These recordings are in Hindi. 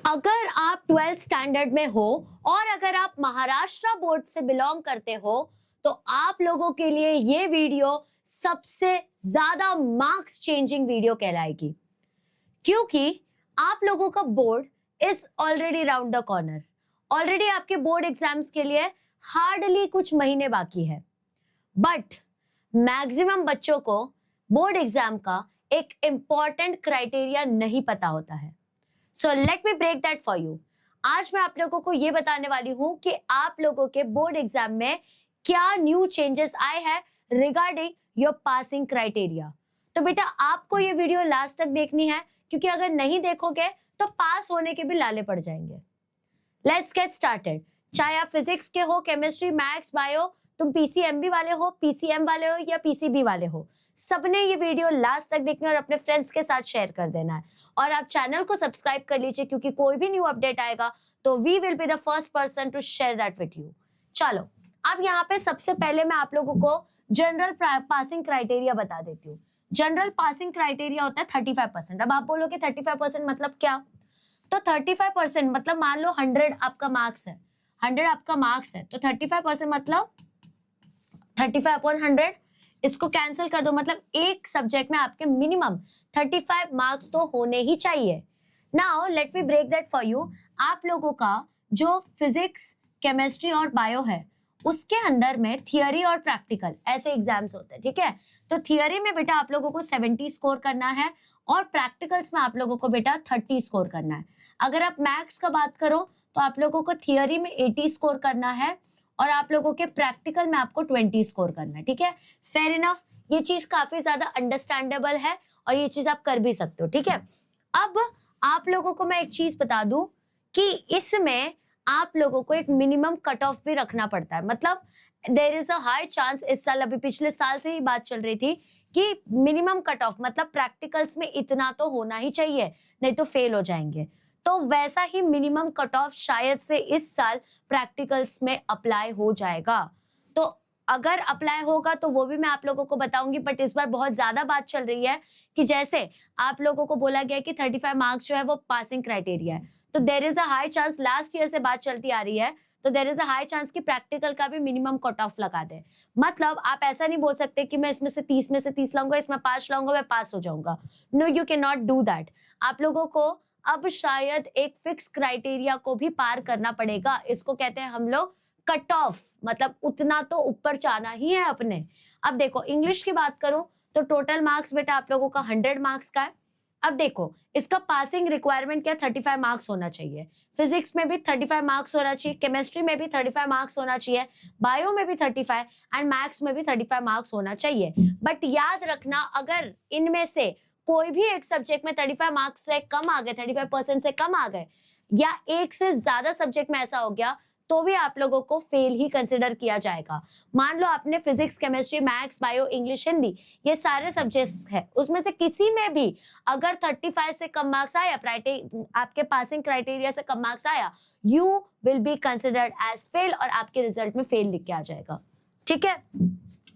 अगर आप 12th स्टैंडर्ड में हो और अगर आप महाराष्ट्र बोर्ड से बिलोंग करते हो तो आप लोगों के लिए ये वीडियो सबसे ज्यादा मार्क्स चेंजिंग वीडियो कहलाएगी, क्योंकि आप लोगों का board is already round the corner. Already आपके बोर्ड एग्जाम्स के लिए हार्डली कुछ महीने बाकी है, बट मैक्सिमम बच्चों को बोर्ड एग्जाम का एक इंपॉर्टेंट क्राइटेरिया नहीं पता होता है। So let me break that for you. आज मैं आप लोगों को ये बताने वाली हूं कि आप लोगों के बोर्ड एग्जाम में क्या न्यू चेंजेस आए हैं रिगार्डिंग योर पासिंग क्राइटेरिया। तो बेटा आपको ये वीडियो लास्ट तक देखनी है, क्योंकि अगर नहीं देखोगे तो पास होने के भी लाले पड़ जाएंगे। Let's get started. चाहे आप फिजिक्स के हो, केमिस्ट्री, मैथ्स, बायो, तुम पीसीएमबी वाले हो, पीसीएम वाले हो या पीसीबी वाले हो, सबने ये वीडियो लास्ट तक देखना और अपने फ्रेंड्स के साथ शेयर कर देना है। और आप चैनल को सब्सक्राइब कर लीजिए, क्योंकि कोई भी न्यू अपडेट आएगा तो we will be the first person to share that with you. चलो अब यहाँ पे सबसे पहले मैं आप लोगों को जनरल पासिंग क्राइटेरिया बता देती हूँ। जनरल पासिंग क्राइटेरिया होता है 35%। अब आप बोलोगे 35% मतलब क्या? तो 35% मतलब मान लो 100 आपका मार्क्स है, 100 आपका मार्क्स है, तो 35% मतलब 35/100, इसको कैंसिल कर दो, मतलब एक सब्जेक्ट में आपके मिनिमम 35 मार्क्स तो होने ही चाहिए। Now let me break that for you. आप लोगों का जो फिजिक्स, केमिस्ट्री और बायो है उसके अंदर में थियरी और प्रैक्टिकल ऐसे एग्जाम्स होते हैं, ठीक है? तो थियरी में बेटा आप लोगों को 70 स्कोर करना है और प्रैक्टिकल्स में आप लोगों को बेटा 30 स्कोर करना है। अगर आप मैथ्स का बात करो तो आप लोगों को थियरी में 80 स्कोर करना है और आप लोगों के प्रैक्टिकल में आपको 20 स्कोर करना है, ठीक है? फेयर इनफ, ये चीज काफी ज्यादा अंडरस्टैंडेबल है और ये चीज आप कर भी सकते हो, ठीक है? अब आप लोगों को मैं एक चीज बता दूं कि इसमें आप लोगों को एक मिनिमम कट ऑफ भी रखना पड़ता है। मतलब there is a high chance, इस साल, अभी पिछले साल से ही बात चल रही थी कि मिनिमम कट ऑफ मतलब प्रैक्टिकल्स में इतना तो होना ही चाहिए, नहीं तो फेल हो जाएंगे। तो वैसा ही मिनिमम कट ऑफ शायद से इस साल प्रैक्टिकल्स में अप्लाई हो जाएगा। तो अगर अप्लाई होगा तो वो भी मैं आप लोगों को बताऊंगी, बट इस बार बहुत ज्यादा बात चल रही है कि जैसे आप लोगों को बोला गया कि 35 मार्क्स जो है वो पासिंग क्राइटेरिया है, तो there is a high chance, last year से बात चलती आ रही है, तो there is a high chance कि प्रैक्टिकल का भी मिनिमम कट ऑफ लगा दे। मतलब आप ऐसा नहीं बोल सकते कि मैं इसमें से 30 लाऊंगा, इसमें 5 लाऊंगा, मैं पास हो जाऊंगा। No, you can not do that. आप लोगों को अब शायद एक फिक्स क्राइटेरिया को भी पार करना पड़ेगा। इसको कहते हैं हम लोग कट ऑफ, मतलब उतना तो ऊपर जाना ही है अपने। अब देखो इंग्लिश की बात करूं तो टोटल मार्क्स बेटा आप लोगों का 100 मार्क्स का है। अब देखो इसका पासिंग रिक्वायरमेंट क्या, 35 मार्क्स होना चाहिए। फिजिक्स में भी 35 मार्क्स होना चाहिए, केमिस्ट्री में भी 35 मार्क्स होना चाहिए, बायो में भी 35 एंड मैथ्स में भी 35 मार्क्स होना चाहिए। बट याद रखना, अगर इनमें से कोई भी एक सब्जेक्ट में 35 मार्क्स से कम आ गए, 35% से कम आ गए, या एक से ज्यादा सब्जेक्ट में ऐसा हो गया, तो भी आप लोगों को फेल ही कंसिडर किया जाएगा। मान लो आपने physics, chemistry, maths, bio, English, Hindi, ये सारे सब्जेक्ट्स है, उसमें से किसी में भी अगर 35 से कम मार्क्स आया, आपके पासिंग क्राइटेरिया से कम मार्क्स आया, you will be considered as fail और आपके रिजल्ट में फेल लिख के आ जाएगा, ठीक है?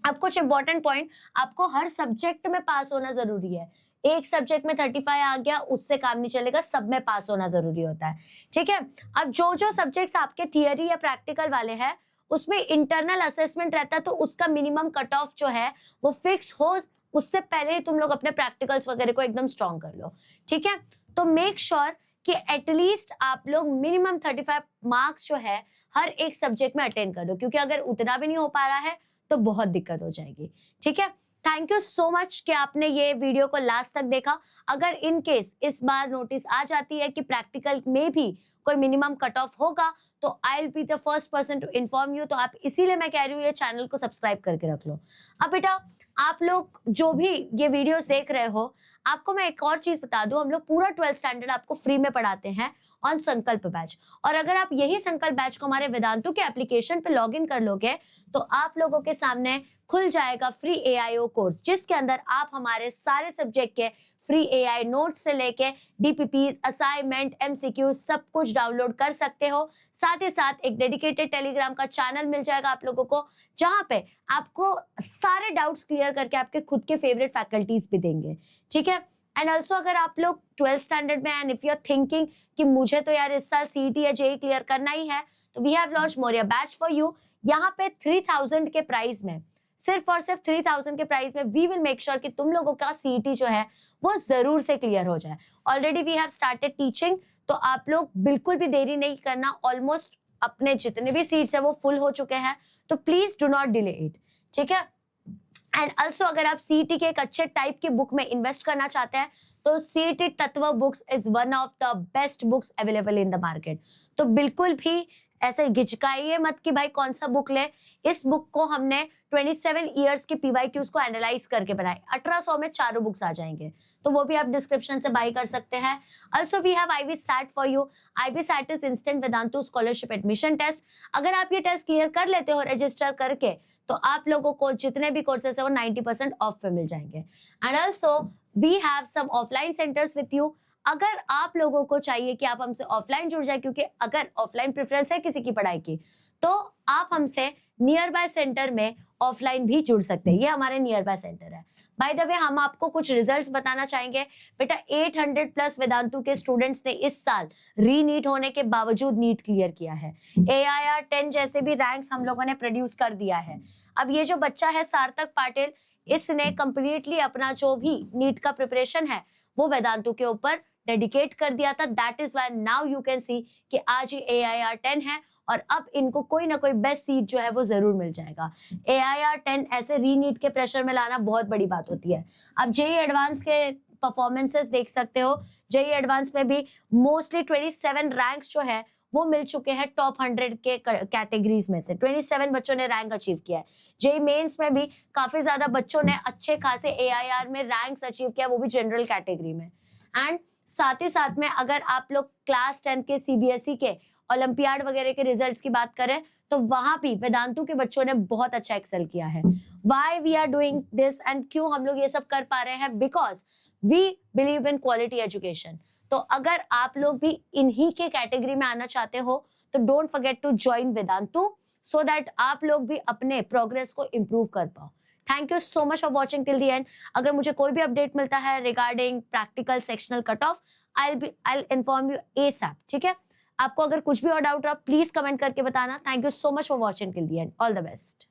अब कुछ इंपॉर्टेंट पॉइंट, आपको हर सब्जेक्ट में पास होना जरूरी है। एक सब्जेक्ट में 35 आ गया उससे काम नहीं चलेगा, सब में पास होना जरूरी होता है, ठीक है? अब जो जो सब्जेक्ट्स आपके थियरी या प्रैक्टिकल वाले हैं उसमें इंटरनल असेसमेंट रहता है, तो उसका मिनिमम कट ऑफ जो है वो फिक्स हो, उससे पहले ही तुम लोग अपने प्रैक्टिकल्स वगैरह को एकदम स्ट्रॉन्ग कर लो, ठीक है? तो मेक श्योर कि एटलीस्ट आप लोग मिनिमम 35 मार्क्स जो है हर एक सब्जेक्ट में अटेंड कर लो, क्योंकि अगर उतना भी नहीं हो पा रहा है तो बहुत दिक्कत हो जाएगी, ठीक है? थैंक यू सो मच कि आपने ये वीडियो को लास्ट तक देखा। अगर इन केस इस बार नोटिस आ जाती है कि प्रैक्टिकल में भी कोई मिनिमम कट ऑफ होगा तो I will be the first person to inform you. तो आप इसीलिए मैं कह रही हूँ ये चैनल को सब्सक्राइब करके रख लो। अब बेटा आप लोग जो भी ये वीडियोस देख रहे हो, आपको मैं एक और चीज बता दूं, हम लोग पूरा 12th स्टैंडर्ड आपको फ्री में पढ़ाते हैं ऑन संकल्प बैच। और अगर आप यही संकल्प बैच को हमारे वेदांतु के एप्लीकेशन पे लॉगिन कर लोगे तो आप लोगों के सामने खुल जाएगा फ्री एआईओ कोर्स, जिसके अंदर आप हमारे सारे सब्जेक्ट के फ्री एआई नोट्स से लेके डीपीपीज, असाइनमेंट, एमसीक्यू सब कुछ डाउनलोड कर सकते हो। साथ ही साथ एक डेडिकेटेड टेलीग्राम का चैनल मिल जाएगा आप लोगों को, जहां पे आपको सारे डाउट्स क्लियर करके आपके खुद के फेवरेट फैकल्टीज भी देंगे, ठीक है? एंड ऑल्सो अगर आप लोग 12th स्टैंडर्ड में and if you are thinking कि मुझे तो यार इस साल सीईटी या जेई क्लियर करना ही है, तो वी हैव लॉन्च मोरिया बैच फॉर यू। यहाँ पे 3000 के प्राइस में, सिर्फ और सिर्फ 3000 के प्राइस में वी विल मेक श्योर कि तुम लोगों का सीईटी जो है वो जरूर से क्लियर हो जाए। Already we have started teaching, तो आप लोग बिल्कुल भी देरी नहीं करना। ऑलमोस्ट अपने जितने भी सीट्स है वो फुल हो चुके हैं, तो please do not delay it, ठीक है। एंड ऑल्सो अगर आप सीईटी के एक अच्छे टाइप की बुक में इन्वेस्ट करना चाहते हैं, तो सीईटी तत्व books is one of the best books available in the market. तो बिल्कुल भी ऐसे घिचकाइए मत कि भाई कौन सा बुक ले। इस बुक को हमने 27 इयर्स के पीवाईक्यूज को एनालाइज करके बनाए। 1800 में चारों बुक्स आ जाएंगे, तो वो भी आप डिस्क्रिप्शन से बाय कर सकते हैं। Also we have IB SAT for you. IB SAT is instant Vedantu scholarship admission test. अगर आप ये टेस्ट क्लियर कर लेते हो रजिस्टर करके, तो आप लोगों को जितने भी कोर्सेस है वो 90% ऑफ पे मिल जाएंगे। And also we have some offline centres with you. अगर आप लोगों को चाहिए कि आप हमसे ऑफलाइन जुड़ जाए, क्योंकि अगर ऑफलाइन प्रेफरेंस है किसी की पढ़ाई की, तो आप हमसे नियर बाय सेंटर में ऑफलाइन भी जुड़ सकते हैं। ये हमारे नियर बाय सेंटर है। बाय द वे हम आपको कुछ रिजल्ट्स बताना चाहेंगे। बेटा 800 प्लस वेदांतु के स्टूडेंट्स ने इस साल रीनीट होने के बावजूद नीट क्लियर किया है। AIR 10 जैसे भी रैंक्स हम लोगों ने प्रोड्यूस कर दिया है। अब ये जो बच्चा है सार्थक पाटिल, इसने कंप्लीटली अपना जो भी नीट का प्रिपरेशन है वो वेदांतु के ऊपर डेडिकेट कर दिया था। That is why now you can see कि आज ही AIR 10 है और अब इनको कोई ना कोई बेस्ट सीट जो है वो जरूर मिल जाएगा। AIR 10 ऐसे रीनीट के प्रेशर में लाना बहुत बड़ी बात होती है। अब जेई एडवांस के परफॉर्मेंसेस देख सकते हो। जेई एडवांस में भी मोस्टली 27 रैंक्स जो है वो मिल चुके हैं टॉप 100 के कैटेगरीज में से। 27 बच्चों ने रैंक अचीव किया है। जेई मेंस में भी काफी ज्यादा बच्चों ने अच्छे खासे AIR में रैंक्स अचीव किया, वो भी जनरल कैटेगरी में। एंड साथ ही साथ में अगर आप लोग क्लास 10 के CBSE के ओलंपियाड वगैरह के रिजल्ट्स की बात करें, तो वहां भी वेदांतु के बच्चों ने बहुत अच्छा एक्सेल किया है। Why we are doing this and क्यों हम लोग ये सब कर पा रहे हैं? Because we believe in quality education. तो अगर आप लोग भी इन्हीं के कैटेगरी में आना चाहते हो, तो don't forget to join Vedantu, so that आप लोग भी अपने प्रोग्रेस को इम्प्रूव कर पाओ। Thank you so much for watching till the end. अगर मुझे कोई भी अपडेट मिलता है regarding practical sectional cut off, I inform you ASAP, ठीक है। आपको अगर कुछ भी और डाउट रहा, प्लीज कमेंट करके बताना। Thank you so much for watching till the and. All the best.